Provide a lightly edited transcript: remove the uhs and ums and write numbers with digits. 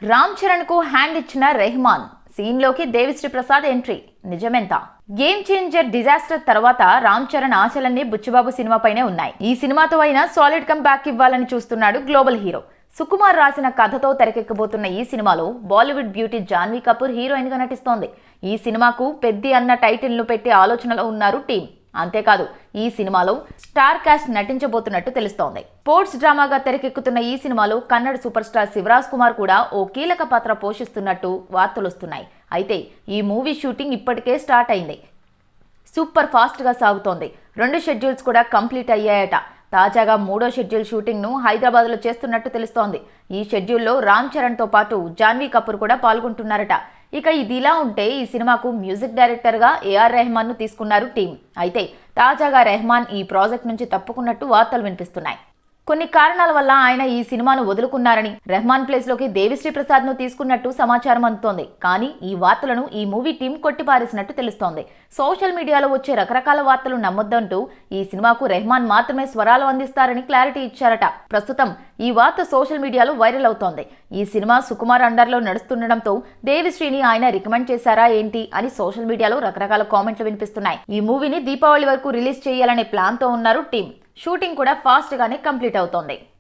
రామ్ చరణ్ కు హ్యాండ్ ఇచ్చిన రెహమాన్ సీన్ లోకి దేవిశ్రీ ప్రసాద్ ఎంట్రీ నిజమెంత? గేమ్ చేంజర్ డిజాస్టర్ తర్వాత రామ్ చరణ్ ఆశలన్నీ బుచ్చిబాబు సినిమాపైనే ఉన్నాయి. ఈ సినిమాతో అయినా సాలిడ్ కమ్ బ్యాక్ ఇవ్వాలని చూస్తున్నాడు గ్లోబల్ హీరో. సుకుమార్ రాసిన కథతో తెరకెక్కబోతున్న ఈ సినిమాలో బాలీవుడ్ బ్యూటీ జాన్వీ కపూర్ హీరోయిన్ గా నటిస్తోంది. ఈ సినిమాకు పెద్ది అన్న టైటిల్ ను పెట్టే ఆలోచనలో ఉన్నారు టీం. అంతేకాదు, ఈ సినిమాలో స్టార్ కాస్ట్ నటించబోతున్నట్టు తెలుస్తోంది. స్పోర్ట్స్ డ్రామాగా తెరకెక్కుతున్న ఈ సినిమాలో కన్నడ సూపర్ స్టార్ శివరాజ్ కుమార్ కూడా ఓ కీలక పాత్ర పోషిస్తున్నట్టు వార్తలొస్తున్నాయి. అయితే ఈ మూవీ షూటింగ్ ఇప్పటికే స్టార్ట్ అయింది. సూపర్ ఫాస్ట్ గా సాగుతోంది. 2 షెడ్యూల్స్ కూడా కంప్లీట్ అయ్యాయట. తాజాగా 3వ షెడ్యూల్ షూటింగ్ ను హైదరాబాద్ లో చేస్తున్నట్టు తెలుస్తోంది. ఈ షెడ్యూల్లో రామ్ చరణ్ తో పాటు జాన్వీ కపూర్ కూడా పాల్గొంటున్నారట. ఇక ఇదిలా ఉంటే ఈ సినిమాకు మ్యూజిక్ డైరెక్టర్ గా ఏఆర్ రెహమాన్ ను తీసుకున్నారు టీం. అయితే తాజాగా రెహమాన్ ఈ ప్రాజెక్ట్ నుంచి తప్పుకున్నట్టు వార్తలు వినిపిస్తున్నాయి. కొన్ని కారణాల వల్ల ఆయన ఈ సినిమాను వదులుకున్నారని, రెహమాన్ ప్లేస్ లోకి దేవిశ్రీ ప్రసాద్ ను తీసుకున్నట్టు సమాచారం అందుతోంది. కానీ ఈ వార్తలను ఈ మూవీ టీం కొట్టిపారేసినట్టు తెలుస్తోంది. సోషల్ మీడియాలో వచ్చే రకరకాల వార్తలు నమ్మొద్దంటూ ఈ సినిమాకు రెహమాన్ మాత్రమే స్వరాలు అందిస్తారని క్లారిటీ ఇచ్చారట. ప్రస్తుతం ఈ వార్త సోషల్ మీడియాలో వైరల్ అవుతోంది. ఈ సినిమా సుకుమార్ అండర్లో నడుస్తుండటంతో దేవిశ్రీని ఆయన రికమెండ్ చేశారా ఏంటి అని సోషల్ మీడియాలో రకరకాల కామెంట్లు వినిపిస్తున్నాయి. ఈ మూవీని దీపావళి వరకు రిలీజ్ చేయాలనే ప్లాన్ తో ఉన్నారు టీం. షూటింగ్ కూడా ఫాస్ట్ గానే కంప్లీట్ అవుతోంది.